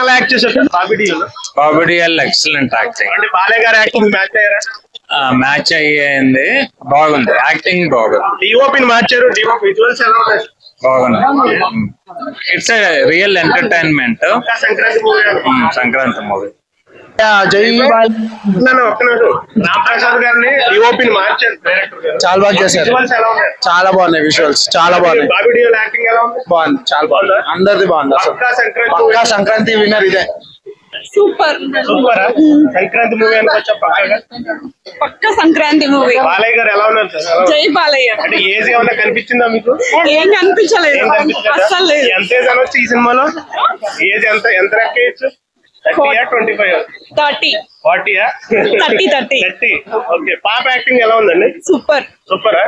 ఎలా యాక్ట్ చేశారు Bobby Deol excellent acting. అంటే బాలయ్య గారు యాక్టింగ్ మ్యాచ్ అయ్యారా? మ్యాచ్ అయ్యింది, బాగుంది, యాక్టింగ్ బాగుంది. డిఓపిని మార్చారు, డిఓపి విజువల్స్ ఎలా ఉన్నాయి? బాగుంది. It's real entertainment. Sankranti movie. Ramprasad గారిని డిఓపిని మార్చారు డైరెక్టర్ గారు. చాలా బాగా చేశారు. విజువల్స్ ఎలా ఉన్నాయి? చాలా బాగున్నాయి విజువల్స్, చాలా బాగున్నాయి. బాబీ డియోల్ యాక్టింగ్ ఎలా ఉంది? బాగుంది, చాలా బాగుంది. అందరిది బాగుంది. పక్కా సంక్రాంతి విన్నర్ ఇదే. Super super. సంక్రాంతి మూవీ అనుకోవచ్చా? పక్క సంక్రాంతి మూవీ. బాలయ్య గారు ఎలా ఉన్నారు సార్? జై బాలయ్య. అంటే ఏజ్ ఏమన్నా కనిపించిందా మీకు? ఏం కనిపించలేదు అసలు లేదు. ఎంత ఏజ్ అనొచ్చు ఈ సినిమాలో? ఏజ్ ఎంత ఎంత లెక్కేయచ్చు? 25, 30, 40, 30. ఓకే. పాప యాక్టింగ్ ఎలా ఉందండి? Super super.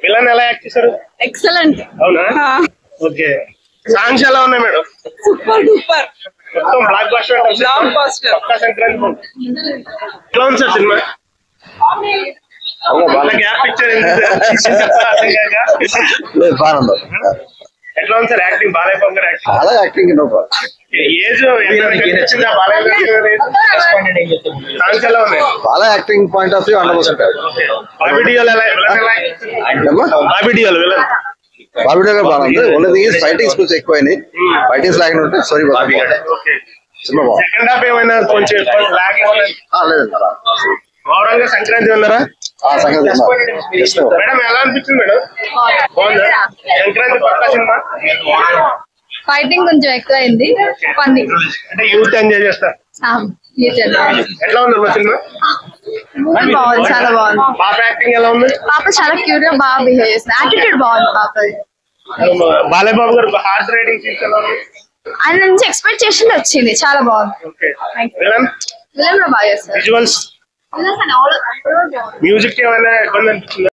విలన్ ఎలా యాక్ట్ చేశారు? ఎక్సలెంట్. అవునా? ఓకే. సాంగ్స్ ఎలా ఉన్నాయి మేడం? Super duper. మొత్తం బ్లాక్ బస్టర్. పక్కా సంక్రాంతి ఎలా ఉంది సార్ సినిమా? గ్యాప్ పిక్చర్ ఎట్లా ఉంది సార్ యాక్టింగ్? బాలయ్య బాబు గారు యాక్టింగ్ చాలా యాక్టింగ్. ఏజ్ కనిపించిందా బాలయ్య గారు? సాంగ్స్ ఎలా ఉన్నాయి? చాలా acting point of view 100%. Bobby Deol Bobby Deol villain Bobby Deol బాగుంది. ఓన్లీ ఫైటింగ్స్ కొంచెం ఎక్కువైనాయి. ఫైటింగ్స్ లాగిన ఉంటే సారీ బాబీ. సినిమా బాగుంది. సెకండ్ హాఫ్ ఏమైనా కొంచెం లేదండి. ఓవరాల్ గా సంక్రాంతి ఉన్నారా? మేడం ఎలా అనిపించింది మేడం? బాగుందా? సంక్రాంతి పక్కా సినిమా. ఫైటింగ్ కొంచెం ఎక్కువ అయింది. అంటే యూత్ ఎంజాయ్ చేస్తారు. ఎట్లా ఉంది సినిమా? బాగుంది, చాలా బాగుంది. పాప యాక్టింగ్ ఎలా ఉంది? పాప చాలా క్యూట్ గా బాగా బిహేవ్ చేస్తుంది. యాటిట్యూడ్ బాగుంది పాపది. బాలయ్య బాబు గారు హార్ట్ రైడింగ్ సీన్స్ ఎలా ఉంది? ఆయన నుంచి ఎక్స్పెక్ట్ చేసింది వచ్చింది, చాలా బాగుంది. విలన్ విలన్ లో బాగా చేస్తారు. విజువల్స్ మ్యూజిక్ ఏమైనా ఇబ్బంది అనిపించిందా?